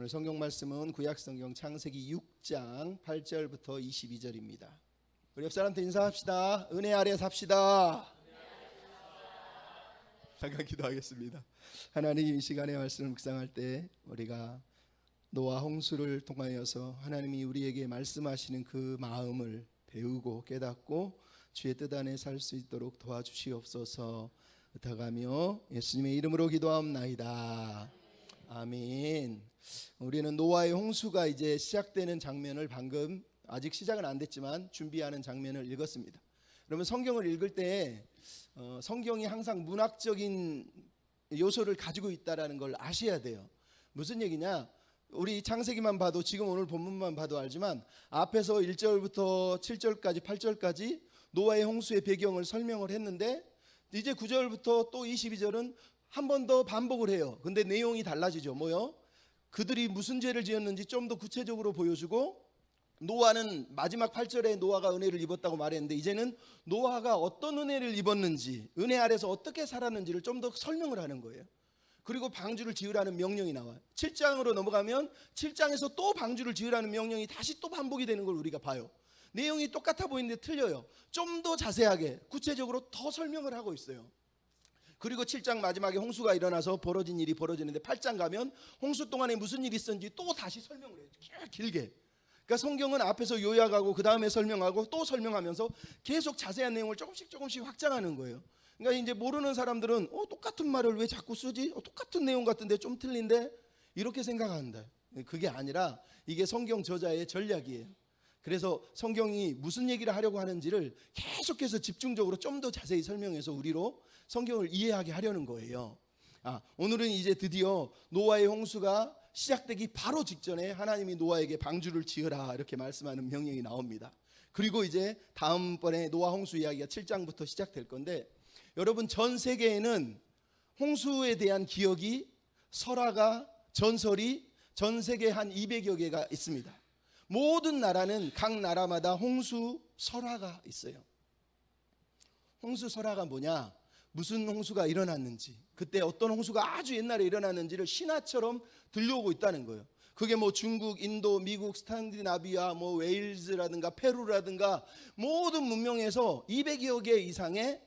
오늘 성경 말씀은 구약성경 창세기 6장 8절부터 22절입니다. 우리 옆 사람한테 인사합시다. 은혜 아래 삽시다. 잠깐 기도하겠습니다. 하나님, 이 시간에 말씀을 묵상할 때 우리가 노아 홍수를 통하여서 하나님이 우리에게 말씀하시는 그 마음을 배우고 깨닫고 주의 뜻 안에 살 수 있도록 도와주시옵소서. 부탁하며 예수님의 이름으로 기도하옵나이다. 아멘. 우리는 노아의 홍수가 이제 시작되는 장면을 방금, 아직 시작은 안 됐지만 준비하는 장면을 읽었습니다. 그러면 성경을 읽을 때 성경이 항상 문학적인 요소를 가지고 있다는 걸 아셔야 돼요. 무슨 얘기냐? 우리 창세기만 봐도, 지금 오늘 본문만 봐도 알지만 앞에서 1절부터 7절까지 8절까지 노아의 홍수의 배경을 설명을 했는데, 이제 9절부터 또 22절은 한 번 더 반복을 해요. 근데 내용이 달라지죠. 뭐요? 그들이 무슨 죄를 지었는지 좀 더 구체적으로 보여주고, 노아는 마지막 8절에 노아가 은혜를 입었다고 말했는데 이제는 노아가 어떤 은혜를 입었는지, 은혜 아래서 어떻게 살았는지를 좀 더 설명을 하는 거예요. 그리고 방주를 지으라는 명령이 나와요. 7장으로 넘어가면 7장에서 또 방주를 지으라는 명령이 다시 또 반복이 되는 걸 우리가 봐요. 내용이 똑같아 보이는데 틀려요. 좀 더 자세하게 구체적으로 더 설명을 하고 있어요. 그리고 7장 마지막에 홍수가 일어나서 벌어진 일이 벌어지는데 8장 가면 홍수 동안에 무슨 일이 있었는지 또 다시 설명을 해요. 길게. 그러니까 성경은 앞에서 요약하고 그 다음에 설명하고 또 설명하면서 계속 자세한 내용을 조금씩 확장하는 거예요. 그러니까 이제 모르는 사람들은 똑같은 말을 왜 자꾸 쓰지? 똑같은 내용 같은데 좀 틀린데? 이렇게 생각한다. 그게 아니라 이게 성경 저자의 전략이에요. 그래서 성경이 무슨 얘기를 하려고 하는지를 계속해서 집중적으로 좀 더 자세히 설명해서 우리로 성경을 이해하게 하려는 거예요. 오늘은 이제 드디어 노아의 홍수가 시작되기 바로 직전에 하나님이 노아에게 방주를 지으라 이렇게 말씀하는 명령이 나옵니다. 그리고 이제 다음번에 노아 홍수 이야기가 7장부터 시작될 건데, 여러분, 전 세계에는 홍수에 대한 기억이, 설화가, 전설이 전 세계 한 200여 개가 있습니다. 모든 나라는 각 나라마다 홍수 설화가 있어요. 홍수 설화가 뭐냐? 무슨 홍수가 일어났는지, 그때 어떤 홍수가 아주 옛날에 일어났는지를 신화처럼 들려오고 있다는 거예요. 그게 뭐 중국, 인도, 미국, 스칸디나비아, 뭐 웨일즈라든가 페루라든가 모든 문명에서 200여 개 이상의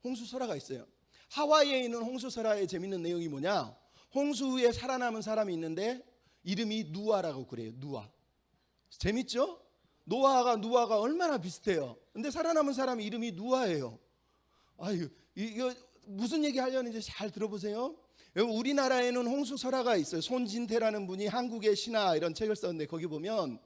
홍수 설화가 있어요. 하와이에 있는 홍수 설화의 재밌는 내용이 뭐냐? 홍수 후에 살아남은 사람이 있는데 이름이 누아라고 그래요. 누아. 재밌죠? 노아가 얼마나 비슷해요. 근데 살아남은 사람 이름이 누아예요. 아유, 이거 무슨 얘기 하려는지 잘 들어보세요. 우리나라에는 홍수 설화가 있어요. 손진태라는 분이 한국의 신화 이런 책을 썼는데, 거기 보면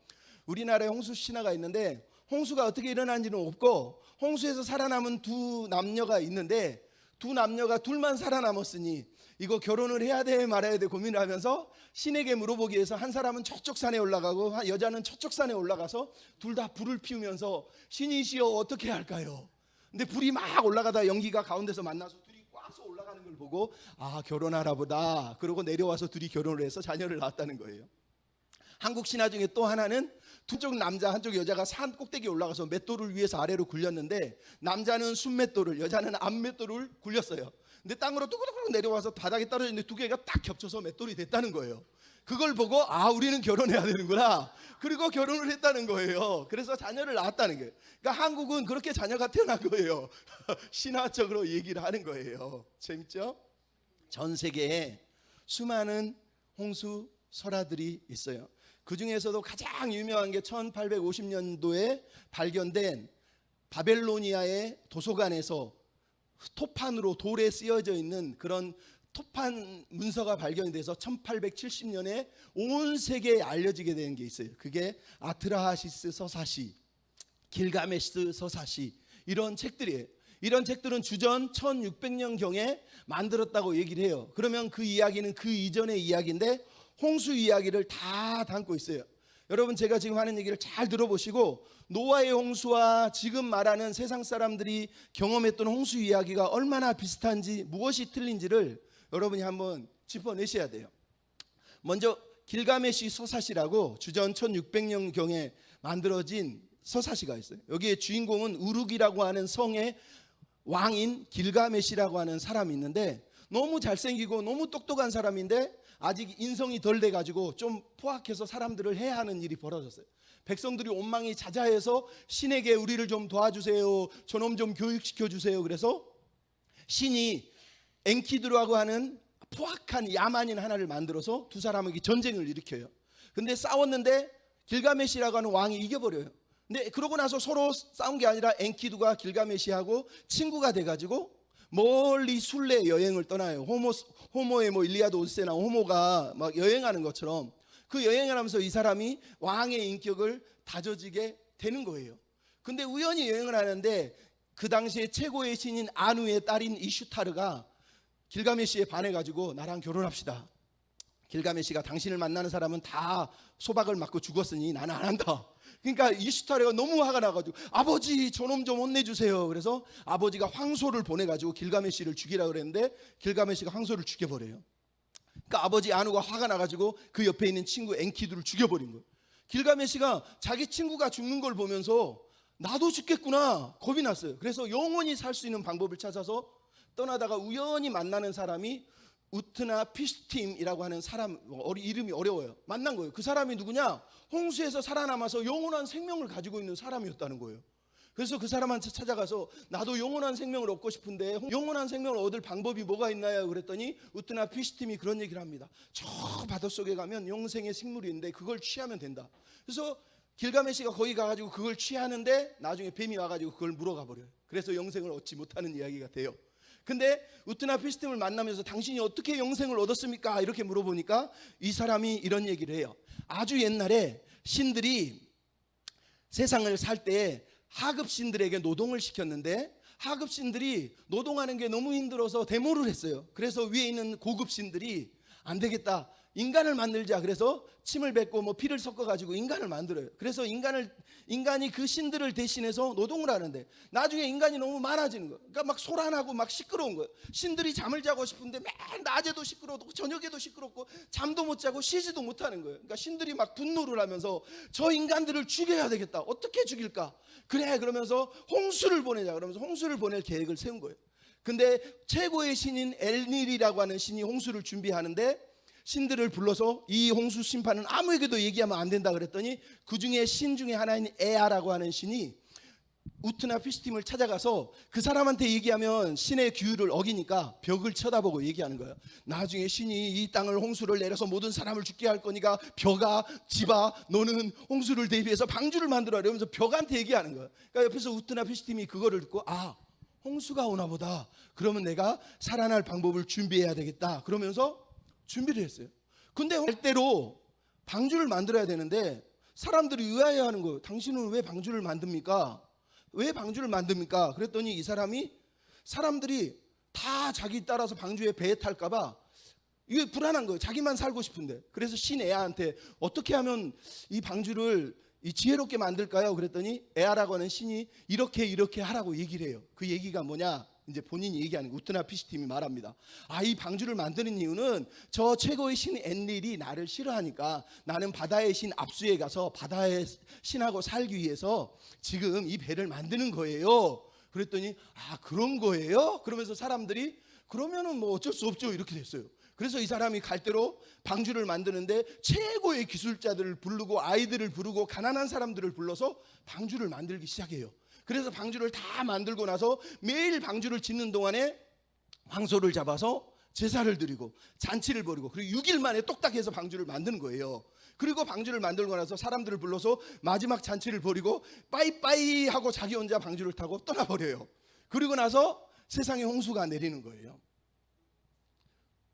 우리나라에 홍수 신화가 있는데 홍수가 어떻게 일어난지는 없고, 홍수에서 살아남은 두 남녀가 있는데 두 남녀가 둘만 살아남았으니 이거 결혼을 해야 돼 말아야 돼 고민을 하면서 신에게 물어보기 위해서 한 사람은 저쪽 산에 올라가고 여자는 저쪽 산에 올라가서 둘 다 불을 피우면서 신이시여 어떻게 할까요? 근데 불이 막 올라가다 연기가 가운데서 만나서 둘이 꽉서 올라가는 걸 보고 결혼하나 보다. 그러고 내려와서 둘이 결혼을 해서 자녀를 낳았다는 거예요. 한국 신화 중에 또 하나는 한쪽 남자 한쪽 여자가 산 꼭대기에 올라가서 맷돌을 위에서 아래로 굴렸는데, 남자는 순맷돌을, 여자는 암맷돌을 굴렸어요. 근데 땅으로 뚜구뚜구 내려와서 바닥에 떨어졌는데 두 개가 딱 겹쳐서 맷돌이 됐다는 거예요. 그걸 보고 우리는 결혼해야 되는구나. 그리고 결혼을 했다는 거예요. 그래서 자녀를 낳았다는 거예요. 그러니까 한국은 그렇게 자녀가 태어난 거예요. 신화적으로 얘기를 하는 거예요. 재밌죠? 전 세계에 수많은 홍수 설화들이 있어요. 그 중에서도 가장 유명한 게 1850년도에 발견된 바벨로니아의 도서관에서 토판으로 돌에 쓰여져 있는 그런 토판 문서가 발견이 돼서 1870년에 온 세계에 알려지게 된 게 있어요. 그게 아트라하시스 서사시, 길가메시 서사시, 이런 책들이에요. 이런 책들은 주전 1600년경에 만들었다고 얘기를 해요. 그러면 그 이야기는 그 이전의 이야기인데 홍수 이야기를 다 담고 있어요. 여러분, 제가 지금 하는 얘기를 잘 들어보시고 노아의 홍수와 지금 말하는 세상 사람들이 경험했던 홍수 이야기가 얼마나 비슷한지, 무엇이 틀린지를 여러분이 한번 짚어내셔야 돼요. 먼저 길가메시 서사시라고 주전 1600년경에 만들어진 서사시가 있어요. 여기에 주인공은 우룩이라고 하는 성의 왕인 길가메시라고 하는 사람이 있는데, 너무 잘생기고 너무 똑똑한 사람인데 아직 인성이 덜 돼가지고 좀 포악해서 사람들을 해하는 일이 벌어졌어요. 백성들이 온망이 자자해서 신에게 우리를 좀 도와주세요, 저놈 좀 교육시켜주세요. 그래서 신이 엔키두라고 하는 포악한 야만인 하나를 만들어서 두 사람에게 전쟁을 일으켜요. 근데 싸웠는데 길가메시라고 하는 왕이 이겨버려요. 근데 그러고 나서 서로 싸운 게 아니라 엔키두가 길가메시하고 친구가 돼가지고 멀리 순례 여행을 떠나요. 호모의 뭐 일리아드 오디세나 호모가 막 여행하는 것처럼 그 여행을 하면서 이 사람이 왕의 인격을 다져지게 되는 거예요. 근데 우연히 여행을 하는데 그 당시에 최고의 신인 아누의 딸인 이슈타르가 길가메시에 반해가지고 나랑 결혼합시다. 길가메시가 당신을 만나는 사람은 다 소박을 맞고 죽었으니 나는 안 한다. 그러니까 이슈타르가 너무 화가 나가지고 아버지 저놈 좀 혼내주세요. 그래서 아버지가 황소를 보내가지고 길가메시를 죽이라 그랬는데 길가메시가 황소를 죽여버려요. 그러니까 아버지 아누가 화가 나가지고 그 옆에 있는 친구 엔키두를 죽여버린 거예요. 길가메시가 자기 친구가 죽는 걸 보면서 나도 죽겠구나 겁이 났어요. 그래서 영원히 살 수 있는 방법을 찾아서 떠나다가 우연히 만나는 사람이 우트나피스팀이라고 하는 사람, 이름이 어려워요. 만난 거예요. 그 사람이 누구냐? 홍수에서 살아남아서 영원한 생명을 가지고 있는 사람이었다는 거예요. 그래서 그 사람한테 찾아가서 나도 영원한 생명을 얻고 싶은데 영원한 생명을 얻을 방법이 뭐가 있나요? 그랬더니 우트나피스팀이 그런 얘기를 합니다. 저 바닷속에 가면 영생의 식물이 있는데 그걸 취하면 된다. 그래서 길가메시가 거기 가가지고 그걸 취하는데 나중에 뱀이 와가지고 그걸 물어가 버려요. 그래서 영생을 얻지 못하는 이야기가 돼요. 근데 우트나피스팀을 만나면서 당신이 어떻게 영생을 얻었습니까? 이렇게 물어보니까 이 사람이 이런 얘기를 해요. 아주 옛날에 신들이 세상을 살 때 하급신들에게 노동을 시켰는데 하급신들이 노동하는 게 너무 힘들어서 데모를 했어요. 그래서 위에 있는 고급신들이 안 되겠다, 인간을 만들자. 그래서 침을 뱉고 뭐 피를 섞어가지고 인간을 만들어요. 그래서 인간이 그 신들을 대신해서 노동을 하는데 나중에 인간이 너무 많아지는 거예요. 그러니까 막 소란하고 막 시끄러운 거예요. 신들이 잠을 자고 싶은데 맨 낮에도 시끄럽고 저녁에도 시끄럽고 잠도 못 자고 쉬지도 못하는 거예요. 그러니까 신들이 막 분노를 하면서 저 인간들을 죽여야 되겠다. 어떻게 죽일까? 그래, 그러면서 홍수를 보내자. 그러면서 홍수를 보낼 계획을 세운 거예요. 근데 최고의 신인 엘닐이라고 하는 신이 홍수를 준비하는데 신들을 불러서 이 홍수 심판은 아무에게도 얘기하면 안 된다 그랬더니 그 중에 신 중에 하나인 에아라고 하는 신이 우트나피스팀을 찾아가서 그 사람한테 얘기하면 신의 규율을 어기니까 벽을 쳐다보고 얘기하는 거예요. 나중에 신이 이 땅을 홍수를 내려서 모든 사람을 죽게 할 거니까 벽아, 집아, 너는 홍수를 대비해서 방주를 만들어라 이러면서 벽한테 얘기하는 거예요. 그러니까 옆에서 우트나피스팀이 그거를 듣고 아, 홍수가 오나 보다. 그러면 내가 살아날 방법을 준비해야 되겠다. 그러면서 준비를 했어요. 근데 할 대로 방주를 만들어야 되는데 사람들이 의아해하는 거예요. 당신은 왜 방주를 만듭니까? 왜 방주를 만듭니까? 그랬더니 이 사람이 사람들이 다 자기 따라서 방주에 배에 탈까봐 이게 불안한 거예요. 자기만 살고 싶은데. 그래서 신 에아한테 어떻게 하면 이 방주를 지혜롭게 만들까요? 그랬더니 에아라고 하는 신이 이렇게 하라고 얘기를 해요. 그 얘기가 뭐냐? 이제 본인이 얘기하는 우트나피스팀이 말합니다. 아, 이 방주를 만드는 이유는 저 최고의 신 엔릴이 나를 싫어하니까 나는 바다의 신 압수에 가서 바다의 신하고 살기 위해서 지금 이 배를 만드는 거예요. 그랬더니 아, 그런 거예요? 그러면서 사람들이 그러면은 뭐 어쩔 수 없죠 이렇게 됐어요. 그래서 이 사람이 갈대로 방주를 만드는데 최고의 기술자들을 부르고 아이들을 부르고 가난한 사람들을 불러서 방주를 만들기 시작해요. 그래서 방주를 다 만들고 나서 매일 방주를 짓는 동안에 황소를 잡아서 제사를 드리고 잔치를 벌이고 그리고 6일 만에 똑딱해서 방주를 만드는 거예요. 그리고 방주를 만들고 나서 사람들을 불러서 마지막 잔치를 벌이고 빠이빠이 하고 자기 혼자 방주를 타고 떠나버려요. 그리고 나서 세상에 홍수가 내리는 거예요.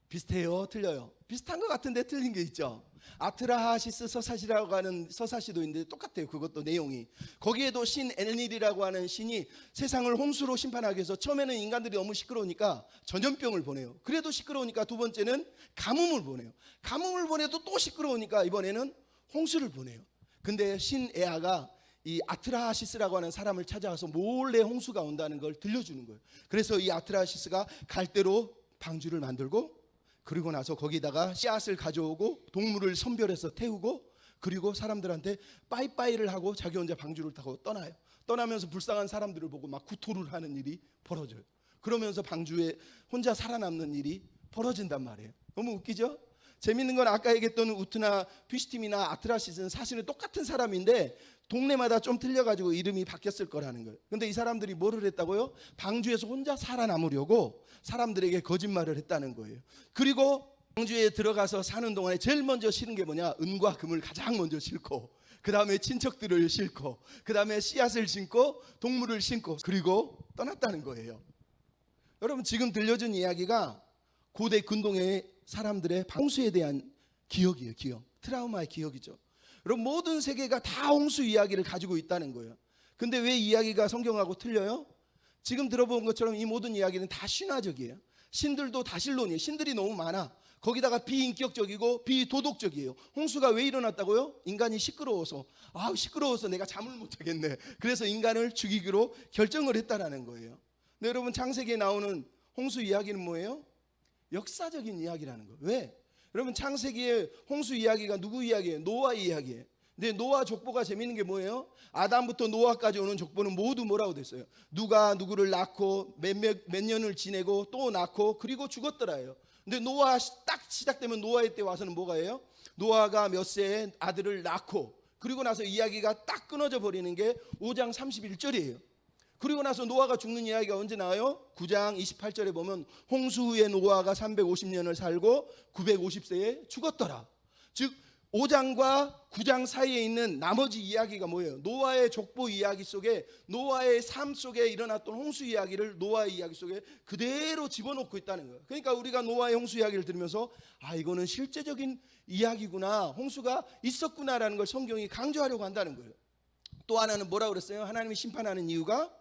비슷해요? 틀려요? 비슷한 것 같은데 틀린 게 있죠. 아트라하시스 서사시라고 하는 서사시도 있는데 똑같아요. 그것도 내용이. 거기에도 신 엘닐이라고 하는 신이 세상을 홍수로 심판하기 위해서 처음에는 인간들이 너무 시끄러우니까 전염병을 보내요. 그래도 시끄러우니까 두 번째는 가뭄을 보내요. 가뭄을 보내도 또 시끄러우니까 이번에는 홍수를 보내요. 근데 신 에아가 이 아트라하시스라고 하는 사람을 찾아가서 몰래 홍수가 온다는 걸 들려주는 거예요. 그래서 이 아트라하시스가 갈대로 방주를 만들고 그리고 나서 거기다가 씨앗을 가져오고 동물을 선별해서 태우고 그리고 사람들한테 빠이빠이를 하고 자기 혼자 방주를 타고 떠나요. 떠나면서 불쌍한 사람들을 보고 막 구토를 하는 일이 벌어져요. 그러면서 방주에 혼자 살아남는 일이 벌어진단 말이에요. 너무 웃기죠? 재밌는 건 아까 얘기했던 우트나 퓨시팀이나 아트라시스는 사실은 똑같은 사람인데 동네마다 좀 틀려가지고 이름이 바뀌었을 거라는 거예요. 근데 이 사람들이 뭐를 했다고요? 방주에서 혼자 살아남으려고 사람들에게 거짓말을 했다는 거예요. 그리고 방주에 들어가서 사는 동안에 제일 먼저 실은 게 뭐냐? 은과 금을 가장 먼저 싣고, 그 다음에 친척들을 싣고, 그 다음에 씨앗을 심고 동물을 심고, 그리고 떠났다는 거예요. 여러분, 지금 들려준 이야기가 고대 근동의 사람들의 홍수에 대한 기억이에요. 기억, 트라우마의 기억이죠. 여러분, 모든 세계가 다 홍수 이야기를 가지고 있다는 거예요. 근데 왜 이야기가 성경하고 틀려요? 지금 들어본 것처럼 이 모든 이야기는 다 신화적이에요. 신들도 다 신론이에요. 신들이 너무 많아. 거기다가 비인격적이고 비도덕적이에요. 홍수가 왜 일어났다고요? 인간이 시끄러워서. 시끄러워서 내가 잠을 못 자겠네. 그래서 인간을 죽이기로 결정을 했다라는 거예요. 근데 여러분, 창세기에 나오는 홍수 이야기는 뭐예요? 역사적인 이야기라는 거예요. 왜? 여러분, 창세기의 홍수 이야기가 누구 이야기예요? 노아 이야기예요. 근데 노아 족보가 재밌는 게 뭐예요? 아담부터 노아까지 오는 족보는 모두 뭐라고 됐어요? 누가 누구를 낳고 몇 년을 지내고 또 낳고 그리고 죽었더라요. 근데 노아 딱 시작되면 노아의 때 와서는 뭐가 해요? 노아가 몇 세에 아들을 낳고 그리고 나서 이야기가 딱 끊어져 버리는 게 5장 31절이에요. 그리고 나서 노아가 죽는 이야기가 언제 나와요? 9장 28절에 보면 홍수 후에 노아가 350년을 살고 950세에 죽었더라. 즉 5장과 9장 사이에 있는 나머지 이야기가 뭐예요? 노아의 족보 이야기 속에, 노아의 삶 속에 일어났던 홍수 이야기를 노아의 이야기 속에 그대로 집어넣고 있다는 거예요. 그러니까 우리가 노아의 홍수 이야기를 들으면서 이거는 실제적인 이야기구나, 홍수가 있었구나라는 걸 성경이 강조하려고 한다는 거예요. 또 하나는 뭐라고 그랬어요? 하나님이 심판하는 이유가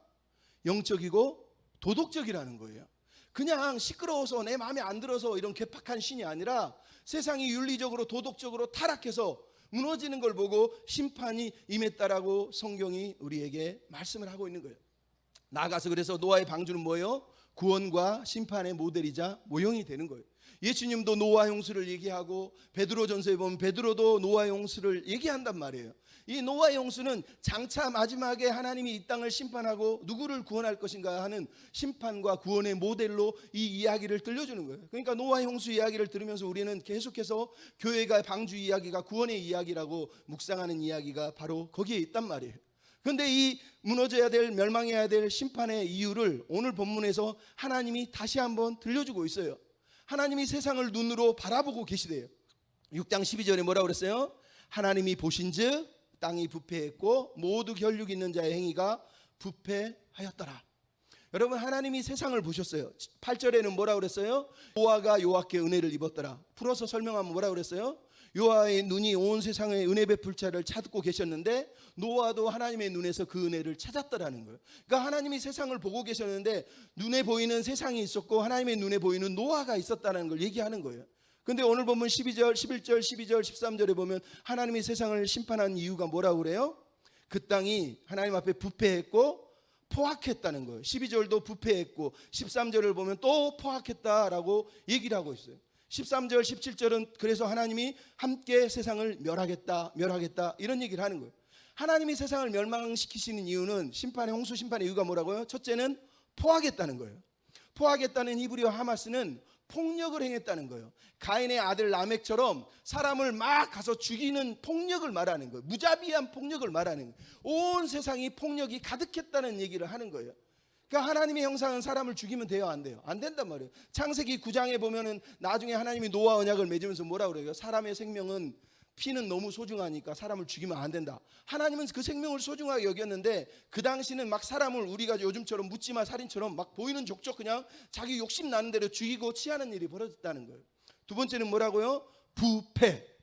영적이고 도덕적이라는 거예요. 그냥 시끄러워서 내 마음에 안 들어서 이런 괴팍한 신이 아니라 세상이 윤리적으로 도덕적으로 타락해서 무너지는 걸 보고 심판이 임했다라고 성경이 우리에게 말씀을 하고 있는 거예요. 나아가서 그래서 노아의 방주는 뭐예요? 구원과 심판의 모델이자 모형이 되는 거예요. 예수님도 노아 홍수를 얘기하고 베드로전서에 보면 베드로도 노아 홍수를 얘기한단 말이에요. 이 노아 홍수는 장차 마지막에 하나님이 이 땅을 심판하고 누구를 구원할 것인가 하는 심판과 구원의 모델로 이 이야기를 들려주는 거예요. 그러니까 노아 홍수 이야기를 들으면서 우리는 계속해서 교회가 방주 이야기가 구원의 이야기라고 묵상하는 이야기가 바로 거기에 있단 말이에요. 그런데 이 무너져야 될, 멸망해야 될 심판의 이유를 오늘 본문에서 하나님이 다시 한번 들려주고 있어요. 하나님이 세상을 눈으로 바라보고 계시대요. 6장 12절에 뭐라고 그랬어요? 하나님이 보신즉 땅이 부패했고 모두 혈육 있는 자의 행위가 부패하였더라. 여러분, 하나님이 세상을 보셨어요. 8절에는 뭐라고 그랬어요? 노아가 여호와께 은혜를 입었더라. 풀어서 설명하면 뭐라고 그랬어요? 여호와의 눈이 온 세상에 은혜 베풀 자를 찾고 계셨는데 노아도 하나님의 눈에서 그 은혜를 찾았더라는 거예요. 그러니까 하나님이 세상을 보고 계셨는데 눈에 보이는 세상이 있었고 하나님의 눈에 보이는 노아가 있었다는 걸 얘기하는 거예요. 근데 오늘 보면 12절, 11절, 12절, 13절에 보면 하나님이 세상을 심판한 이유가 뭐라고 그래요? 그 땅이 하나님 앞에 부패했고 포악했다는 거예요. 12절도 부패했고 13절을 보면 또 포악했다라고 얘기를 하고 있어요. 13절, 17절은 그래서 하나님이 함께 세상을 멸하겠다 이런 얘기를 하는 거예요. 하나님이 세상을 멸망시키시는 이유는 심판의 홍수 심판의 이유가 뭐라고요? 첫째는 포악했다는 거예요. 포악했다는 히브리어 하마스는 폭력을 행했다는 거예요. 가인의 아들 라멕처럼 사람을 막 가서 죽이는 폭력을 말하는 거예요. 무자비한 폭력을 말하는 거예요. 온 세상이 폭력이 가득했다는 얘기를 하는 거예요. 그러니까 하나님의 형상은 사람을 죽이면 돼요, 안 돼요? 안 된단 말이에요. 창세기 9장에 보면은 나중에 하나님이 노아 언약을 맺으면서 뭐라고 그래요? 사람의 생명은 피는 너무 소중하니까 사람을 죽이면 안 된다. 하나님은 그 생명을 소중하게 여겼는데 그 당시는 막 사람을 우리가 요즘처럼 묻지마 살인처럼 막 보이는 족족 그냥 자기 욕심 나는 대로 죽이고 치하는 일이 벌어졌다는 거예요. 두 번째는 뭐라고요? 부패.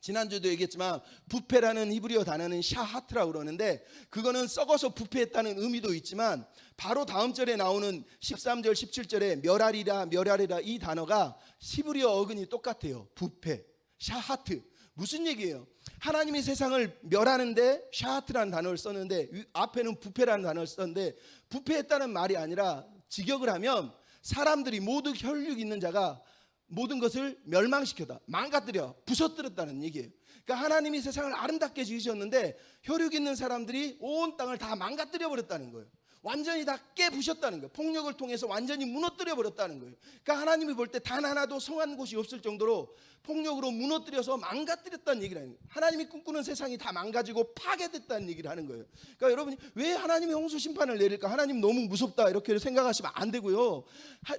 지난주도 얘기했지만 부패라는 히브리어 단어는 샤하트라고 그러는데 그거는 썩어서 부패했다는 의미도 있지만 바로 다음 절에 나오는 13절 17절에 멸하리라 이 단어가 히브리어 어근이 똑같아요. 부패, 샤하트. 무슨 얘기예요? 하나님이 세상을 멸하는데 샤하트라는 단어를 썼는데 앞에는 부패라는 단어를 썼는데 부패했다는 말이 아니라 직역을 하면 사람들이 모두 혈육 있는 자가 모든 것을 멸망시켜다, 망가뜨려, 부서뜨렸다는 얘기예요. 그러니까 하나님이 세상을 아름답게 지으셨는데 혈육 있는 사람들이 온 땅을 다 망가뜨려 버렸다는 거예요. 완전히 다 깨부셨다는 거예요. 폭력을 통해서 완전히 무너뜨려 버렸다는 거예요. 그러니까 하나님이 볼 때 단 하나도 성한 곳이 없을 정도로 폭력으로 무너뜨려서 망가뜨렸다는 얘기를 하는 거예요. 하나님이 꿈꾸는 세상이 다 망가지고 파괴됐다는 얘기를 하는 거예요. 그러니까 여러분이 왜 하나님이 홍수 심판을 내릴까? 하나님 너무 무섭다 이렇게 생각하시면 안 되고요.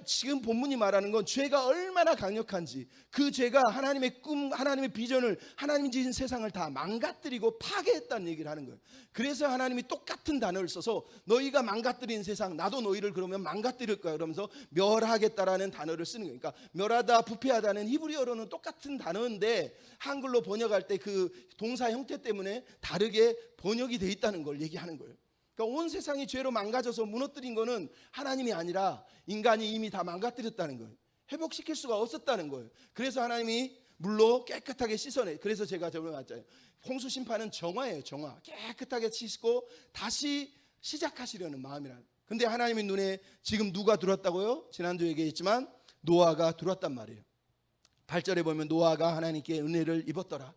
지금 본문이 말하는 건 죄가 얼마나 강력한지, 그 죄가 하나님의 꿈, 하나님의 비전을, 하나님이 지은 세상을 다 망가뜨리고 파괴했다는 얘기를 하는 거예요. 그래서 하나님이 똑같은 단어를 써서 너희가 망가뜨린 세상 나도 너희를 그러면 망가뜨릴 거야 그러면서 멸하겠다라는 단어를 쓰는 거예요. 그러니까 멸하다, 부패하다는 히브리어로는 똑같은 단어인데 한글로 번역할 때 그 동사 형태 때문에 다르게 번역이 돼 있다는 걸 얘기하는 거예요. 그러니까 온 세상이 죄로 망가져서 무너뜨린 거는 하나님이 아니라 인간이 이미 다 망가뜨렸다는 거예요. 회복시킬 수가 없었다는 거예요. 그래서 하나님이 물로 깨끗하게 씻어내. 그래서 제가 저번에 말했잖아요. 홍수 심판은 정화예요. 정화. 깨끗하게 씻고 다시 시작하시려는 마음이라는. 근데 하나님의 눈에 지금 누가 들어왔다고요? 지난주 얘기했지만 노아가 들어왔단 말이에요. 8절에 보면 노아가 하나님께 은혜를 입었더라.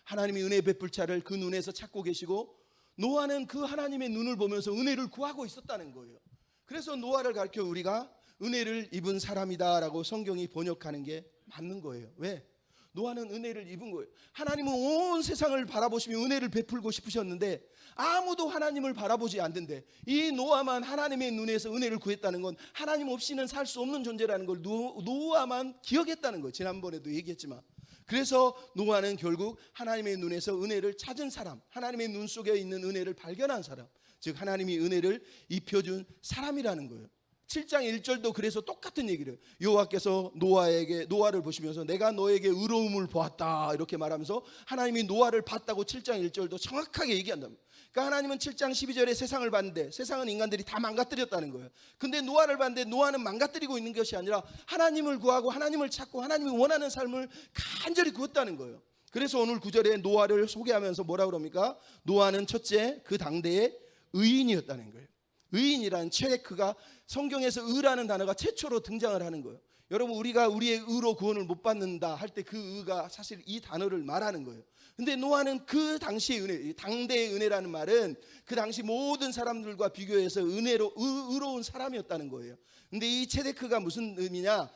하나님이 은혜 베풀 차를 그 눈에서 찾고 계시고 노아는 그 하나님의 눈을 보면서 은혜를 구하고 있었다는 거예요. 그래서 노아를 가르쳐 우리가 은혜를 입은 사람이다라고 성경이 번역하는 게 맞는 거예요. 왜? 노아는 은혜를 입은 거예요. 하나님은 온 세상을 바라보시며 은혜를 베풀고 싶으셨는데 아무도 하나님을 바라보지 않는데 이 노아만 하나님의 눈에서 은혜를 구했다는 건 하나님 없이는 살 수 없는 존재라는 걸 노아만 기억했다는 거예요. 지난번에도 얘기했지만. 그래서 노아는 결국 하나님의 눈에서 은혜를 찾은 사람, 하나님의 눈 속에 있는 은혜를 발견한 사람, 즉 하나님이 은혜를 입혀준 사람이라는 거예요. 7장 1절도 그래서 똑같은 얘기를 해요. 여호와께서 노아를 보시면서 내가 너에게 의로움을 보았다 이렇게 말하면서 하나님이 노아를 봤다고 7장 1절도 정확하게 얘기한답니다. 그러니까 하나님은 7장 12절에 세상을 봤는데 세상은 인간들이 다 망가뜨렸다는 거예요. 근데 노아를 봤는데 노아는 망가뜨리고 있는 것이 아니라 하나님을 구하고 하나님을 찾고 하나님이 원하는 삶을 간절히 구했다는 거예요. 그래서 오늘 9절에 노아를 소개하면서 뭐라고 그럽니까? 노아는 첫째 그 당대의 의인이었다는 거예요. 의인이라는 체크가 성경에서 의라는 단어가 최초로 등장을 하는 거예요. 여러분 우리가 우리의 의로 구원을 못 받는다 할 때 그 의가 사실 이 단어를 말하는 거예요. 근데 노아는 그 당시의 은혜, 당대의 은혜라는 말은 그 당시 모든 사람들과 비교해서 의로운 사람이었다는 거예요. 근데 이 체데크가 무슨 의미냐?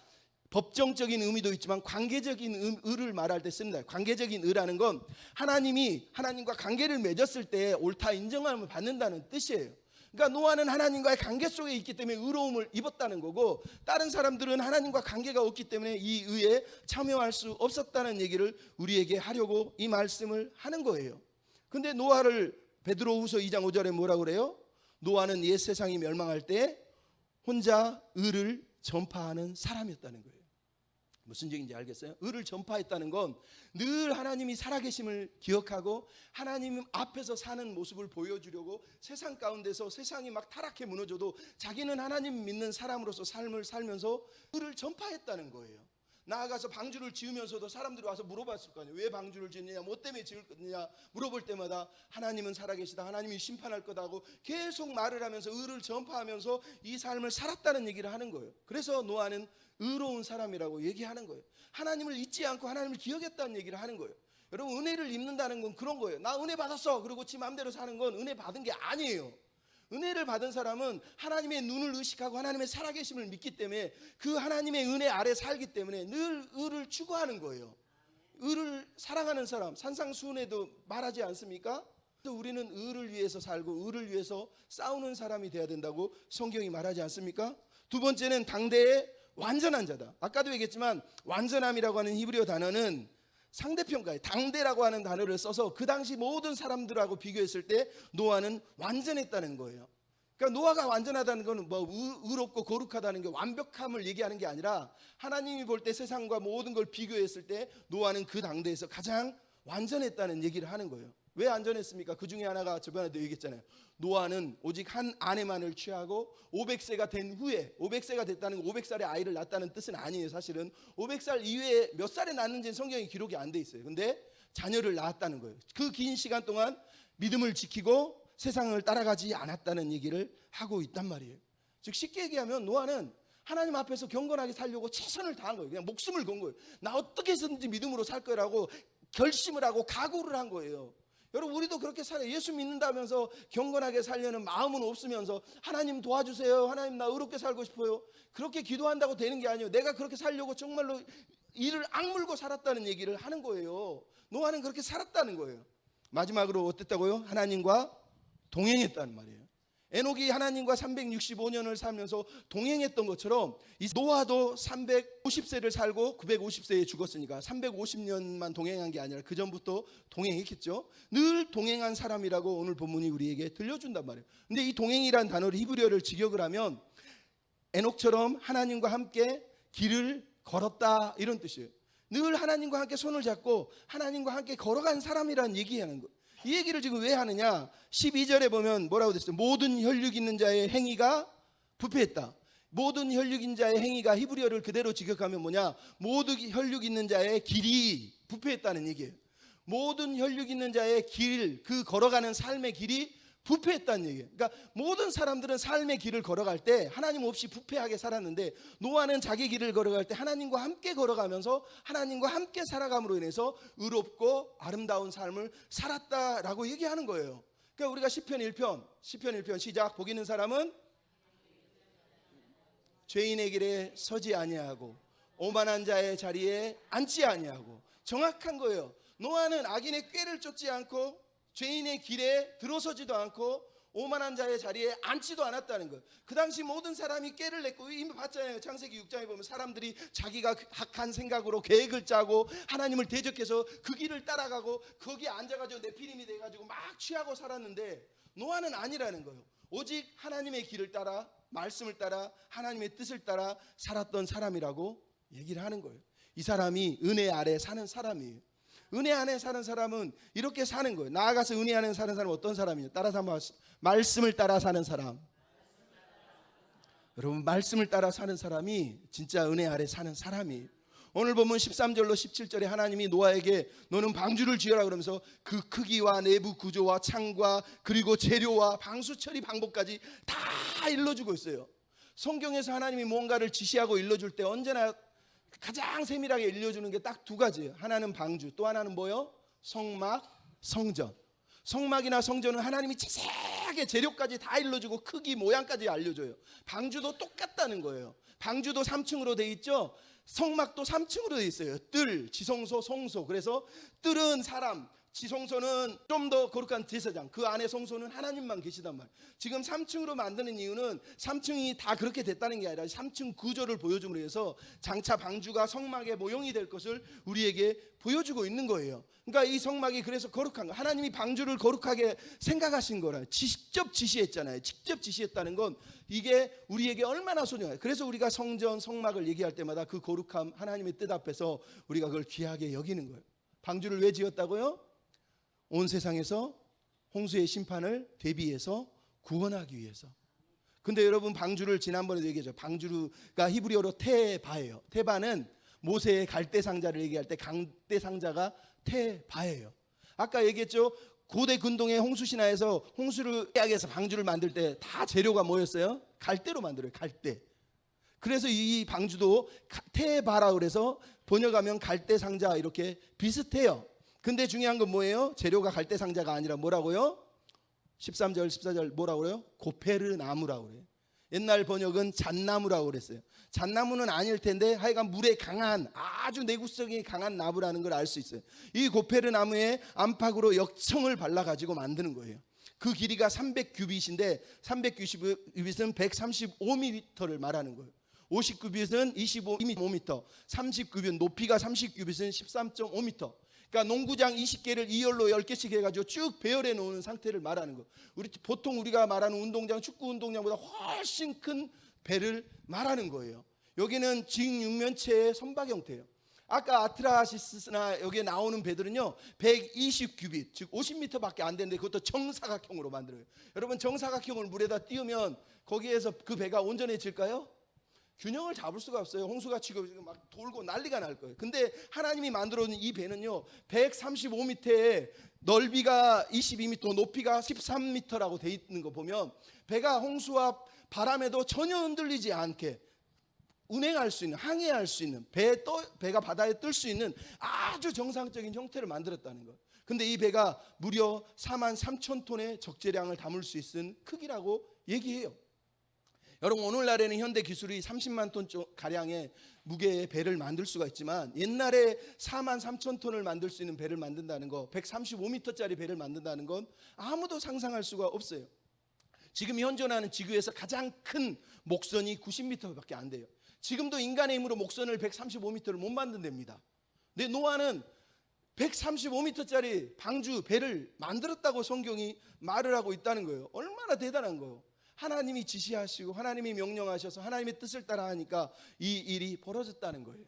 법정적인 의미도 있지만 관계적인 의를 말할 때 씁니다. 관계적인 의라는 건 하나님이 하나님과 관계를 맺었을 때 옳다 인정함을 받는다는 뜻이에요. 그러니까 노아는 하나님과의 관계 속에 있기 때문에 의로움을 입었다는 거고 다른 사람들은 하나님과 관계가 없기 때문에 이 의에 참여할 수 없었다는 얘기를 우리에게 하려고 이 말씀을 하는 거예요. 근데 노아를 베드로후서 2장 5절에 뭐라고 그래요? 노아는 옛 세상이 멸망할 때 혼자 의를 전파하는 사람이었다는 거예요. 무슨 얘기인지 알겠어요? 의를 전파했다는 건 늘 하나님이 살아계심을 기억하고 하나님 앞에서 사는 모습을 보여주려고 세상 가운데서 세상이 막 타락해 무너져도 자기는 하나님 믿는 사람으로서 삶을 살면서 의를 전파했다는 거예요. 나아가서 방주를 지으면서도 사람들이 와서 물어봤을 거 아니에요. 왜 방주를 짓느냐, 뭐 때문에 지을 거냐 물어볼 때마다 하나님은 살아계시다, 하나님이 심판할 거다고 계속 말을 하면서 의를 전파하면서 이 삶을 살았다는 얘기를 하는 거예요. 그래서 노아는 의로운 사람이라고 얘기하는 거예요. 하나님을 잊지 않고 하나님을 기억했다는 얘기를 하는 거예요. 여러분 은혜를 입는다는 건 그런 거예요. 나 은혜 받았어 그리고 지 마음대로 사는 건 은혜 받은 게 아니에요. 은혜를 받은 사람은 하나님의 눈을 의식하고 하나님의 살아계심을 믿기 때문에 그 하나님의 은혜 아래 살기 때문에 늘 의를 추구하는 거예요. 의를 사랑하는 사람, 산상수훈에도 말하지 않습니까? 우리는 의를 위해서 살고 의를 위해서 싸우는 사람이 돼야 된다고 성경이 말하지 않습니까? 두 번째는 당대의 완전한 자다. 아까도 얘기했지만 완전함이라고 하는 히브리어 단어는 상대평가에 당대라고 하는 단어를 써서 그 당시 모든 사람들하고 비교했을 때 노아는 완전했다는 거예요. 그러니까 노아가 완전하다는 것은 뭐 의롭고 거룩하다는 게 완벽함을 얘기하는 게 아니라 하나님이 볼 때 세상과 모든 걸 비교했을 때 노아는 그 당대에서 가장 완전했다는 얘기를 하는 거예요. 왜 안전했습니까? 그 중에 하나가 저번에도 얘기했잖아요. 노아는 오직 한 아내만을 취하고 500세가 된 후에 500세가 됐다는 건 500살의 아이를 낳았다는 뜻은 아니에요. 사실은 500살 이후에 몇 살에 낳는지는 성경에 기록이 안 돼 있어요. 근데 자녀를 낳았다는 거예요. 그 긴 시간 동안 믿음을 지키고 세상을 따라가지 않았다는 얘기를 하고 있단 말이에요. 즉 쉽게 얘기하면 노아는 하나님 앞에서 경건하게 살려고 최선을 다한 거예요. 그냥 목숨을 건 거예요. 나 어떻게 해서든지 믿음으로 살 거라고 결심을 하고 각오를 한 거예요. 여러분 우리도 그렇게 살아요. 예수 믿는다면서 경건하게 살려는 마음은 없으면서 하나님 도와주세요. 하나님 나 의롭게 살고 싶어요. 그렇게 기도한다고 되는 게 아니에요. 내가 그렇게 살려고 정말로 이를 악물고 살았다는 얘기를 하는 거예요. 노아는 그렇게 살았다는 거예요. 마지막으로 어땠다고요? 하나님과 동행했다는 말이에요. 에녹이 하나님과 365년을 살면서 동행했던 것처럼 이 노아도 350세를 살고 950세에 죽었으니까 350년만 동행한 게 아니라 그 전부터 동행했겠죠. 늘 동행한 사람이라고 오늘 본문이 우리에게 들려준단 말이에요. 근데 이 동행이란 단어를 히브리어를 직역을 하면 에녹처럼 하나님과 함께 길을 걸었다 이런 뜻이에요. 늘 하나님과 함께 손을 잡고 하나님과 함께 걸어간 사람이라는 얘기하는 거예요. 이 얘기를 지금 왜 하느냐? 12절에 보면 뭐라고 됐어요? 모든 혈육 있는 자의 행위가 부패했다. 모든 혈육 있는 자의 행위가 히브리어를 그대로 직역하면 뭐냐? 모든 혈육 있는 자의 길이 부패했다는 얘기예요. 모든 혈육 있는 자의 길, 그 걸어가는 삶의 길이 부패했다는 얘기예요. 그러니까 모든 사람들은 삶의 길을 걸어갈 때 하나님 없이 부패하게 살았는데 노아는 자기 길을 걸어갈 때 하나님과 함께 걸어가면서 하나님과 함께 살아감으로 인해서 의롭고 아름다운 삶을 살았다라고 얘기하는 거예요. 그러니까 우리가 시편 1편 시작. 복 있는 사람은 죄인의 길에 서지 아니하고 오만한 자의 자리에 앉지 아니하고. 정확한 거예요. 노아는 악인의 꾀를 쫓지 않고 죄인의 길에 들어서지도 않고 오만한 자의 자리에 앉지도 않았다는 거예요. 그 당시 모든 사람이 꾀를 냈고 이미 봤잖아요. 창세기 6장에 보면 사람들이 자기가 악한 생각으로 계획을 짜고 하나님을 대적해서 그 길을 따라가고 거기에 앉아가지고 네피림이 돼가지고 막 취하고 살았는데 노아는 아니라는 거예요. 오직 하나님의 길을 따라 말씀을 따라 하나님의 뜻을 따라 살았던 사람이라고 얘기를 하는 거예요. 이 사람이 은혜 아래 사는 사람이에요. 은혜 안에 사는 사람은 이렇게 사는 거예요. 나아가서 은혜 안에 사는 사람은 어떤 사람이에요? 따라서 한번 말씀을 따라 사는 사람. 여러분 말씀을 따라 사는 사람이 진짜 은혜 아래 사는 사람이에요. 오늘 보면 13절로 17절에 하나님이 노아에게 너는 방주를 지어라 그러면서 그 크기와 내부 구조와 창과 그리고 재료와 방수 처리 방법까지 다 일러주고 있어요. 성경에서 하나님이 뭔가를 지시하고 일러줄 때 언제나 가장 세밀하게 일러주는 게 딱 두 가지예요. 하나는 방주, 또 하나는 뭐요? 성막, 성전. 성막이나 성전은 하나님이 자세하게 재료까지 다 일러주고 크기, 모양까지 알려줘요. 방주도 똑같다는 거예요. 방주도 3층으로 돼 있죠. 성막도 3층으로 돼 있어요. 뜰, 지성소, 성소. 그래서 뜰은 사람, 지성소는 좀 더 거룩한 제사장, 그 안에 성소는 하나님만 계시단 말이에요. 지금 3층으로 만드는 이유는 3층이 다 그렇게 됐다는 게 아니라 3층 구조를 보여줌으로 해서 장차 방주가 성막의 모형이 될 것을 우리에게 보여주고 있는 거예요. 그러니까 이 성막이 그래서 거룩한 거, 하나님이 방주를 거룩하게 생각하신 거라 직접 지시했잖아요. 직접 지시했다는 건 이게 우리에게 얼마나 소중해요. 그래서 우리가 성전, 성막을 얘기할 때마다 그 거룩함, 하나님의 뜻 앞에서 우리가 그걸 귀하게 여기는 거예요. 방주를 왜 지었다고요? 온 세상에서 홍수의 심판을 대비해서 구원하기 위해서. 근데 여러분 방주를 지난번에도 얘기했죠. 방주가 히브리어로 테바예요. 테바는 모세의 갈대 상자를 얘기할 때 갈대 상자가 테바예요. 아까 얘기했죠. 고대 근동의 홍수 신화에서 홍수를 피하기 위해서 방주를 만들 때 다 재료가 뭐였어요? 갈대로 만들어요. 갈대. 그래서 이 방주도 테바라 그래서 번역하면 갈대 상자 이렇게 비슷해요. 근데 중요한 건 뭐예요? 재료가 갈대 상자가 아니라 뭐라고요? 13절 14절 뭐라고요? 고페르 나무라고 그래요. 옛날 번역은 잣나무라고 그랬어요. 잣나무는 아닐 텐데 하여간 물에 강한 아주 내구성이 강한 나무라는 걸 알 수 있어요. 이 고페르 나무에 안팎으로 역청을 발라가지고 만드는 거예요. 그 길이가 300규빗인데 300규빗은 135m를 말하는 거예요. 50규빗은 25m, 30규빗 높이가 30규빗은 13.5m. 그러니까 농구장 20개를 2열로 10개씩 해가지고 쭉 배열해 놓은 상태를 말하는 거. 보통 우리가 말하는 운동장, 축구 운동장보다 훨씬 큰 배를 말하는 거예요. 여기는 직육면체의 선박 형태예요. 아까 아트라시스나 여기에 나오는 배들은요 120규빗 즉 50m밖에 안 되는데 그것도 정사각형으로 만들어요. 여러분 정사각형을 물에다 띄우면 거기에서 그 배가 온전해질까요? 균형을 잡을 수가 없어요. 홍수가 치고 막 돌고 난리가 날 거예요. 근데 하나님이 만들어 놓은 이 배는요 135m에 넓이가 22m, 높이가 13m라고 돼 있는 거 보면 배가 홍수와 바람에도 전혀 흔들리지 않게 운행할 수 있는, 항해할 수 있는, 배가 바다에 뜰 수 있는 아주 정상적인 형태를 만들었다는 거예요. 근데 이 배가 무려 4만 3천 톤의 적재량을 담을 수 있는 크기라고 얘기해요. 여러분, 오늘날에는 현대 기술이 30만 톤 가량의 무게의 배를 만들 수가 있지만, 옛날에 4만 3천 톤을 만들 수 있는 배를 만든다는 거, 135m짜리 배를 만든다는 건 아무도 상상할 수가 없어요. 지금 현존하는 지구에서 가장 큰 목선이 90m밖에 안 돼요. 지금도 인간의 힘으로 목선을 135m를 못 만든답니다. 근데 노아는 135m짜리 방주 배를 만들었다고 성경이 말을 하고 있다는 거예요. 얼마나 대단한 거예요. 하나님이 지시하시고 하나님이 명령하셔서 하나님의 뜻을 따라 하니까 이 일이 벌어졌다는 거예요.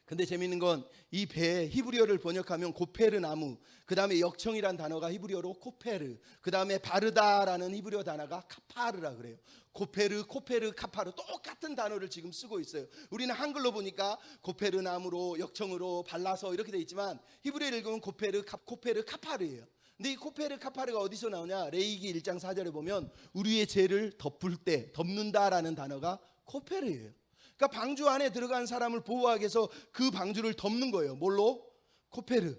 근데 재미있는 건 이 배의 히브리어를 번역하면 고페르 나무, 그 다음에 역청이란 단어가 히브리어로 코페르, 그 다음에 바르다라는 히브리어 단어가 카파르라 그래요. 고페르, 코페르, 카파르 똑같은 단어를 지금 쓰고 있어요. 우리는 한글로 보니까 고페르 나무로 역청으로 발라서 이렇게 돼 있지만, 히브리어를 읽으면 코페르 카파르예요. 근데 이 코페르 카파르가 어디서 나오냐? 레위기 1장 4절에 보면 우리의 죄를 덮을 때, 덮는다라는 단어가 코페르예요. 그러니까 방주 안에 들어간 사람을 보호하기 위해서 그 방주를 덮는 거예요. 뭘로? 코페르.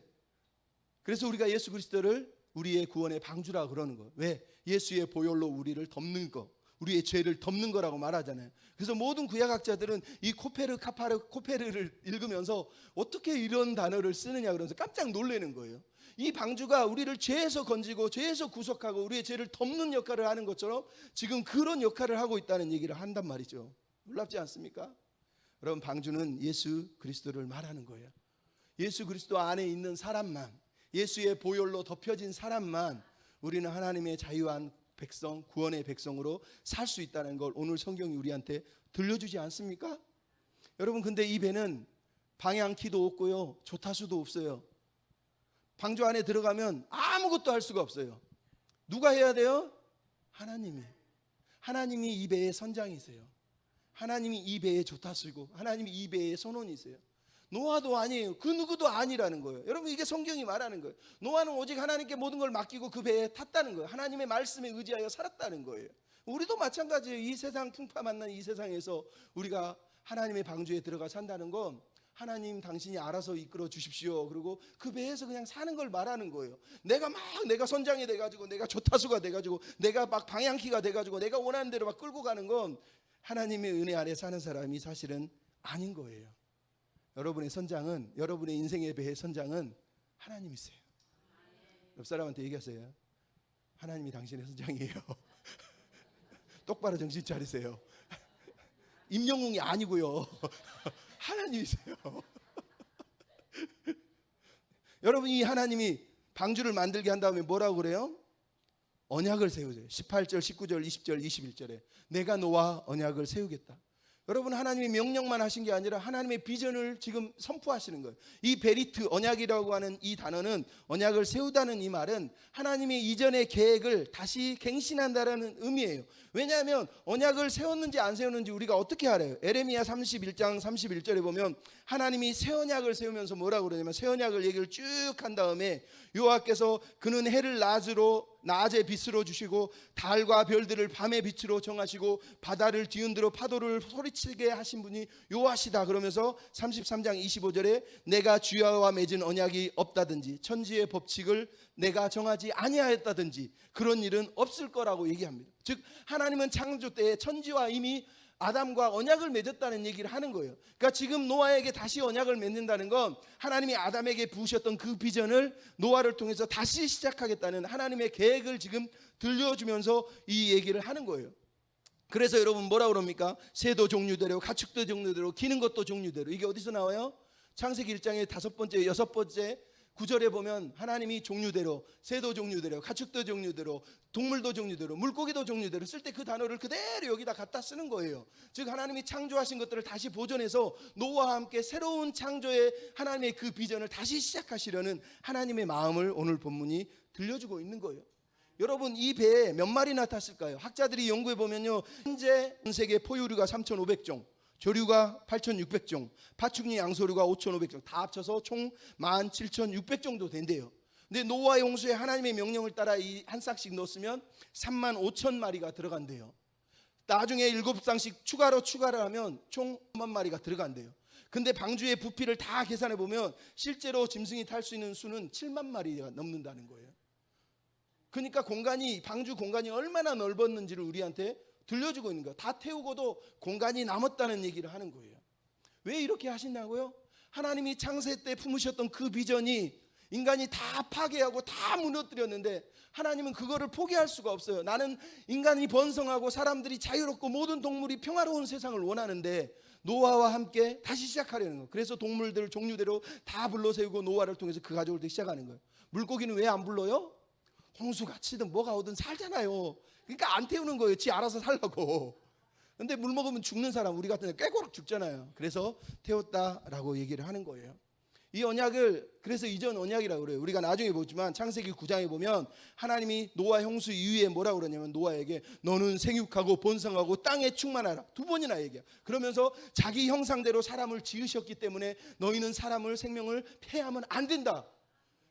그래서 우리가 예수 그리스도를 우리의 구원의 방주라 그러는 거예요. 왜? 예수의 보혈로 우리를 덮는 거, 우리의 죄를 덮는 거라고 말하잖아요. 그래서 모든 구약학자들은 이 코페르 카파르 코페르를 읽으면서 어떻게 이런 단어를 쓰느냐 그러면서 깜짝 놀라는 거예요. 이 방주가 우리를 죄에서 건지고 죄에서 구속하고 우리의 죄를 덮는 역할을 하는 것처럼 지금 그런 역할을 하고 있다는 얘기를 한단 말이죠. 놀랍지 않습니까? 여러분, 방주는 예수 그리스도를 말하는 거예요. 예수 그리스도 안에 있는 사람만, 예수의 보혈로 덮여진 사람만 우리는 하나님의 자유한 백성, 구원의 백성으로 살 수 있다는 걸 오늘 성경이 우리한테 들려주지 않습니까? 여러분, 근데 이 배는 방향키도 없고요, 조타수도 없어요. 방주 안에 들어가면 아무것도 할 수가 없어요. 누가 해야 돼요? 하나님이. 하나님이 이 배의 선장이세요. 하나님이 이 배의 조타수이고 하나님이 이 배의 선원이세요. 노아도 아니에요. 그 누구도 아니라는 거예요. 여러분, 이게 성경이 말하는 거예요. 노아는 오직 하나님께 모든 걸 맡기고 그 배에 탔다는 거예요. 하나님의 말씀에 의지하여 살았다는 거예요. 우리도 마찬가지예요. 이 세상 풍파 만난 이 세상에서 우리가 하나님의 방주에 들어가 산다는 건 하나님 당신이 알아서 이끌어 주십시오. 그리고 그 배에서 그냥 사는 걸 말하는 거예요. 내가 선장이 돼가지고, 내가 조타수가 돼가지고, 내가 막 방향키가 돼가지고, 내가 원하는 대로 막 끌고 가는 건 하나님의 은혜 아래 사는 사람이 사실은 아닌 거예요. 여러분의 선장은, 여러분의 인생의 배의 선장은 하나님이세요. 옆 사람한테 얘기하세요. 하나님이 당신의 선장이에요. 똑바로 정신 차리세요. 임영웅이 아니고요. 하나님이세요. 여러분, 이 하나님이 방주를 만들게 한 다음에 뭐라고 그래요? 언약을 세우세요. 18절, 19절, 20절, 21절에 내가 너와 언약을 세우겠다. 여러분, 하나님이 명령만 하신 게 아니라 하나님의 비전을 지금 선포하시는 거예요. 이 베리트, 언약이라고 하는 이 단어는, 언약을 세우다는 이 말은 하나님의 이전의 계획을 다시 갱신한다라는 의미예요. 왜냐하면 언약을 세웠는지 안 세웠는지 우리가 어떻게 알아요? 에레미야 31장 31절에 보면 하나님이 새 언약을 세우면서 뭐라고 그러냐면, 새 언약을 얘기를 쭉 한 다음에 여호와께서 그는 해를 낮에 빛으로 주시고 달과 별들을 밤의 빛으로 정하시고 바다를 뒤흔들어 파도를 소리치게 하신 분이 여호와시다 그러면서 33장 25절에 내가 주야와 맺은 언약이 없다든지 천지의 법칙을 내가 정하지 아니하였다든지 그런 일은 없을 거라고 얘기합니다. 즉 하나님은 창조 때에 천지와 이미 아담과 언약을 맺었다는 얘기를 하는 거예요. 그러니까 지금 노아에게 다시 언약을 맺는다는 건 하나님이 아담에게 부으셨던 그 비전을 노아를 통해서 다시 시작하겠다는 하나님의 계획을 지금 들려주면서 이 얘기를 하는 거예요. 그래서 여러분 뭐라 그럽니까? 새도 종류대로, 가축도 종류대로, 기는 것도 종류대로. 이게 어디서 나와요? 창세기 1장의 5번째, 6번째 9절에 보면 하나님이 종류대로, 새도 종류대로, 가축도 종류대로, 동물도 종류대로, 물고기도 종류대로 쓸 때 그 단어를 그대로 여기다 갖다 쓰는 거예요. 즉 하나님이 창조하신 것들을 다시 보존해서 노아와 함께 새로운 창조의 하나님의 그 비전을 다시 시작하시려는 하나님의 마음을 오늘 본문이 들려주고 있는 거예요. 여러분, 이 배에 몇 마리나 탔을까요? 학자들이 연구해 보면요, 현재 전 세계 포유류가 3,500종, 조류가 8,600종, 파충류 양서류가 5,500종, 다 합쳐서 총 17,600 정도 된대요. 근데 노아의 홍수에 하나님의 명령을 따라 이 한 쌍씩 넣었으면 35,000마리가 들어간대요. 나중에 7쌍씩 추가를 하면 총 1만 마리가 들어간대요. 근데 방주의 부피를 다 계산해 보면 실제로 짐승이 탈 수 있는 수는 7만 마리가 넘는다는 거예요. 그러니까 방주 공간이 얼마나 넓었는지를 우리한테 들려주고 있는 거예요. 다 태우고도 공간이 남았다는 얘기를 하는 거예요. 왜 이렇게 하신다고요? 하나님이 창세 때 품으셨던 그 비전이 인간이 다 파괴하고 다 무너뜨렸는데 하나님은 그거를 포기할 수가 없어요. 나는 인간이 번성하고 사람들이 자유롭고 모든 동물이 평화로운 세상을 원하는데 노아와 함께 다시 시작하려는 거예요. 그래서 동물들 종류대로 다 불러세우고 노아를 통해서 그 가족을 시작하는 거예요. 물고기는 왜 안 불러요? 홍수가 치든 뭐가 오든 살잖아요. 그러니까 안 태우는 거예요. 지 알아서 살라고. 근데 물 먹으면 죽는 사람, 우리 같은 데 꾀꼬락 죽잖아요. 그래서 태웠다라고 얘기를 하는 거예요. 이 언약을 그래서 이전 언약이라고 그래요. 우리가 나중에 보지만 창세기 9장에 보면 하나님이 노아 홍수 이후에 뭐라고 그러냐면 노아에게 너는 생육하고 번성하고 땅에 충만하라 2번이나 얘기해요. 그러면서 자기 형상대로 사람을 지으셨기 때문에 너희는 사람을 생명을 폐하면 안 된다.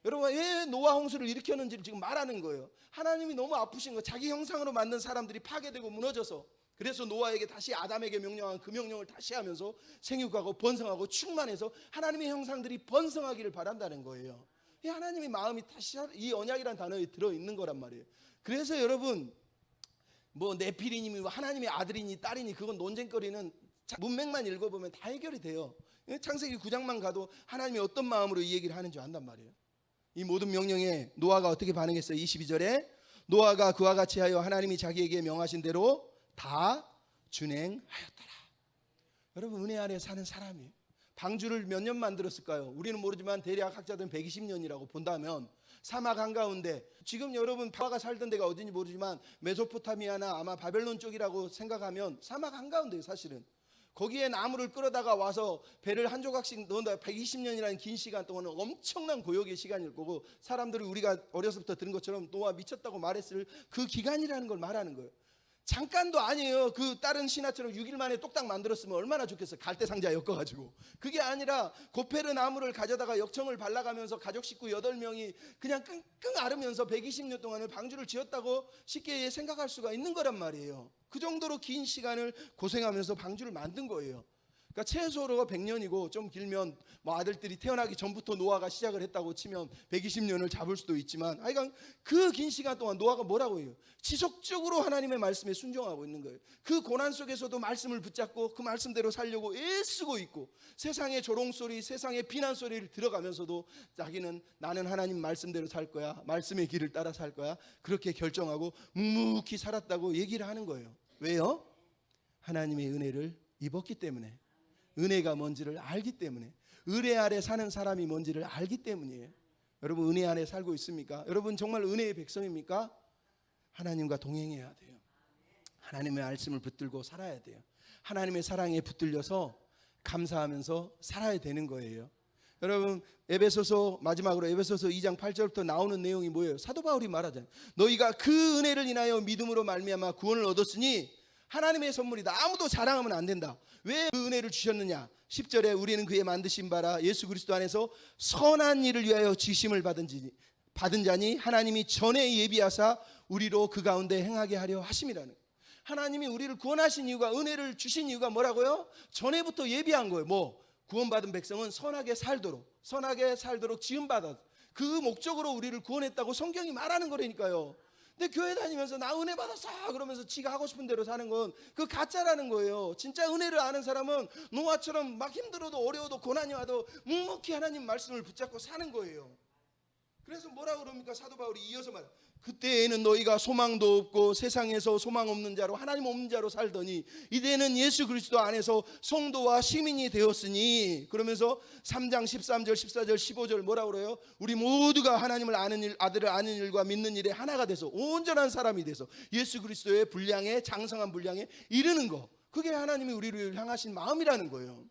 여러분 왜 노아 홍수를 일으켰는지를 지금 말하는 거예요. 하나님이 너무 아프신 거예요. 자기 형상으로 만든 사람들이 파괴되고 무너져서. 그래서 노아에게 다시 아담에게 명령한 그 명령을 다시 하면서 생육하고 번성하고 충만해서 하나님의 형상들이 번성하기를 바란다는 거예요. 이 하나님의 마음이 다시 이 언약이라는 단어에 들어있는 거란 말이에요. 그래서 여러분 뭐 네피리님이 하나님의 아들이니 딸이니 그건 논쟁거리는 문맥만 읽어보면 다 해결이 돼요. 창세기 9장만 가도 하나님이 어떤 마음으로 이 얘기를 하는지 안단 말이에요. 이 모든 명령에 노아가 어떻게 반응했어요? 22절에 노아가 그와 같이 하여 하나님이 자기에게 명하신 대로 다 준행하였더라. 여러분 은혜 아래 사는 사람이 방주를 몇 년 만들었을까요? 우리는 모르지만 대략 학자들은 120년이라고 본다면 사막 한가운데 지금 여러분 노아가 살던 데가 어딘지 모르지만 메소포타미아나 아마 바벨론 쪽이라고 생각하면 사막 한가운데예요. 사실은 거기에 나무를 끌어다가 와서 배를 한 조각씩 넣는다. 120년이라는 긴 시간 동안은 엄청난 고역의 시간일 거고 사람들이 우리가 어려서부터 들은 것처럼 노아 미쳤다고 말했을 그 기간이라는 걸 말하는 거예요. 잠깐도 아니에요. 그 다른 신화처럼 6일 만에 똑딱 만들었으면 얼마나 좋겠어요. 갈대상자 엮어가지고. 그게 아니라 고페르 나무를 가져다가 역청을 발라가면서 가족 식구 8명이 그냥 끙끙 앓으면서 120년 동안을 방주를 지었다고 쉽게 생각할 수가 있는 거란 말이에요. 그 정도로 긴 시간을 고생하면서 방주를 만든 거예요. 그러니까 최소로 100년이고 좀 길면 뭐 아들들이 태어나기 전부터 노아가 시작을 했다고 치면 120년을 잡을 수도 있지만 하여간 그 긴 시간 동안 노아가 뭐라고 해요? 지속적으로 하나님의 말씀에 순종하고 있는 거예요. 그 고난 속에서도 말씀을 붙잡고 그 말씀대로 살려고 애쓰고 있고 세상의 조롱소리 세상의 비난소리를 들어가면서도 자기는 나는 하나님 말씀대로 살 거야. 말씀의 길을 따라 살 거야. 그렇게 결정하고 묵묵히 살았다고 얘기를 하는 거예요. 왜요? 하나님의 은혜를 입었기 때문에 은혜가 뭔지를 알기 때문에 은혜 아래 사는 사람이 뭔지를 알기 때문이에요. 여러분 은혜 안에 살고 있습니까? 여러분 정말 은혜의 백성입니까? 하나님과 동행해야 돼요. 하나님의 말씀을 붙들고 살아야 돼요. 하나님의 사랑에 붙들려서 감사하면서 살아야 되는 거예요. 여러분 에베소서 마지막으로 에베소서 2장 8절부터 나오는 내용이 뭐예요? 사도 바울이 말하잖아요. 너희가 그 은혜를 인하여 믿음으로 말미암아 구원을 얻었으니 하나님의 선물이다. 아무도 자랑하면 안 된다. 왜 그 은혜를 주셨느냐? 10절에 우리는 그의 만드신 바라 예수 그리스도 안에서 선한 일을 위하여 지심을 받은 자니 하나님이 전에 예비하사 우리로 그 가운데 행하게 하려 하심이라는 거예요. 하나님이 우리를 구원하신 이유가 은혜를 주신 이유가 뭐라고요? 전에부터 예비한 거예요. 뭐 구원받은 백성은 선하게 살도록 지음받아 그 목적으로 우리를 구원했다고 성경이 말하는 거라니까요. 근데 교회 다니면서 나 은혜 받았어 그러면서 지가 하고 싶은 대로 사는 건 그 가짜라는 거예요. 진짜 은혜를 아는 사람은 노아처럼 막 힘들어도 어려워도 고난이 와도 묵묵히 하나님 말씀을 붙잡고 사는 거예요. 그래서 뭐라고 그럽니까? 사도 바울이 이어서 말해요. 그때에는 너희가 소망도 없고 세상에서 소망 없는 자로 하나님 없는 자로 살더니 이제는 예수 그리스도 안에서 성도와 시민이 되었으니 그러면서 3장 13절 14절 15절 뭐라고 그래요? 우리 모두가 하나님을 아는 일 아들을 아는 일과 믿는 일에 하나가 돼서 온전한 사람이 돼서 예수 그리스도의 분량에 장성한 분량에 이르는 거 그게 하나님이 우리를 향하신 마음이라는 거예요.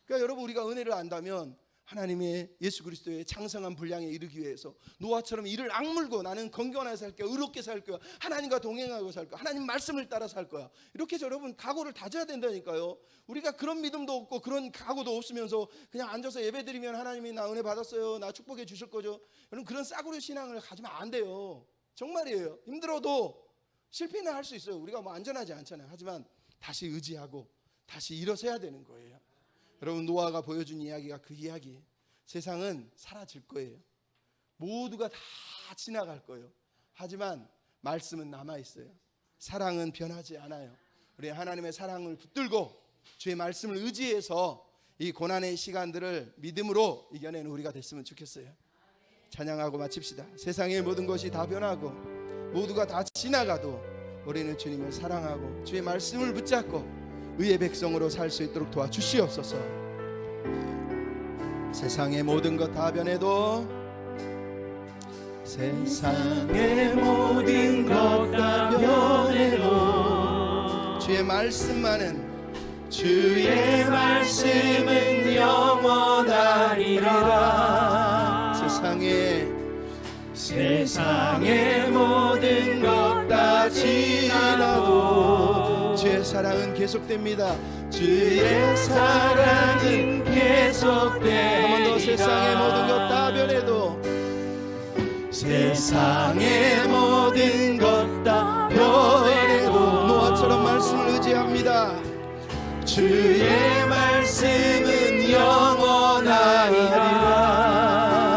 그러니까 여러분 우리가 은혜를 안다면 하나님의 예수 그리스도의 장성한 분량에 이르기 위해서 노아처럼 이를 악물고 나는 건강하게 살 거야 의롭게 살 거야 하나님과 동행하고 살 거야 하나님 말씀을 따라 살 거야 이렇게 해서 여러분 각오를 다져야 된다니까요. 우리가 그런 믿음도 없고 그런 각오도 없으면서 그냥 앉아서 예배드리면 하나님이 나 은혜 받았어요 나 축복해 주실 거죠. 여러분 그런 싸구려 신앙을 가지면 안 돼요. 정말이에요. 힘들어도 실패는 할 수 있어요. 우리가 뭐 안전하지 않잖아요. 하지만 다시 의지하고 다시 일어서야 되는 거예요. 여러분, 노아가 보여준 이야기가 그 이야기예요. 세상은 사라질 거예요. 모두가 다 지나갈 거예요. 하지만 말씀은 남아있어요. 사랑은 변하지 않아요. 우리 하나님의 사랑을 붙들고 주의 말씀을 의지해서 이 고난의 시간들을 믿음으로 이겨내는 우리가 됐으면 좋겠어요. 찬양하고 마칩시다. 세상의 모든 것이 다 변하고 모두가 다 지나가도 우리는 주님을 사랑하고 주의 말씀을 붙잡고 의의 백성으로 살 수 있도록 도와주시옵소서. 세상의 모든 것 다 변해도 세상의 모든 것 다 변해도 주의 말씀만은 주의 말씀은 영원하리라. 세상의 모든 것 다 지나도 주의 사랑은 계속됩니다. 주의 사랑은 계속되리라. 한 번 더. 세상의 모든 것 다 변해도 세상의 모든 것 다 변해도 노아처럼 말씀을 의지합니다. 주의 말씀은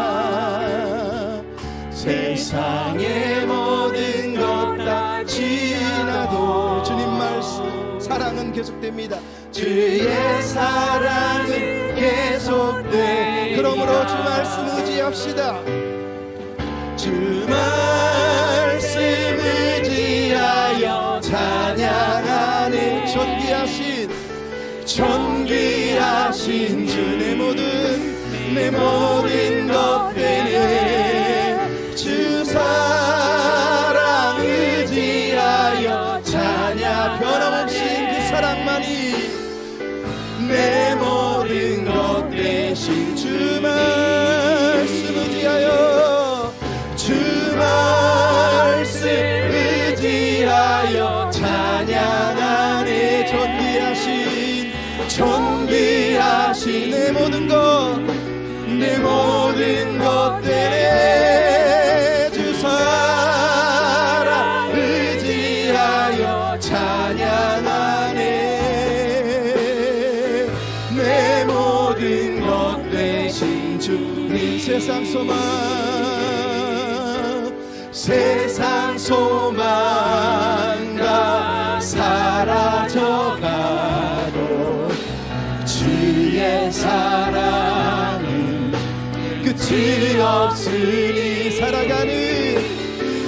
영원하리라. 세상의 모든 것 다 지나도 주님 말씀 사랑은 계속됩니다. 주의 사랑은 계속되리라. 그러므로 주 말씀 의지합시다. 주 말씀 의지하여 찬양하네. 존귀하신 주 내 모든 것 되네. 주 사랑 의지하여 찬양. 변함없이 그 사랑만이 내 모든 것 되신 주 말씀 의지하여 의지하여 찬양하네. 존귀하신 내 모든 것 되네. 주 사랑 의지하여 찬양하네. 내 모든 것 되신 주님. 세상 소망과 사라져가도 주의 사랑은 끝이 없으니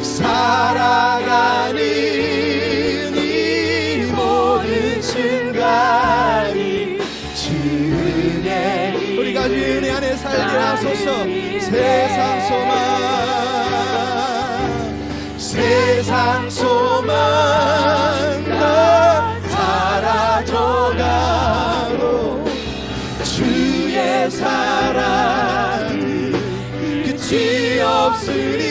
살아가는 이 모든 순간이 주의 우리가 은혜 안에 살게 하소서. 세상 소망과 사라져가도 주의 사랑은 끝이 없으니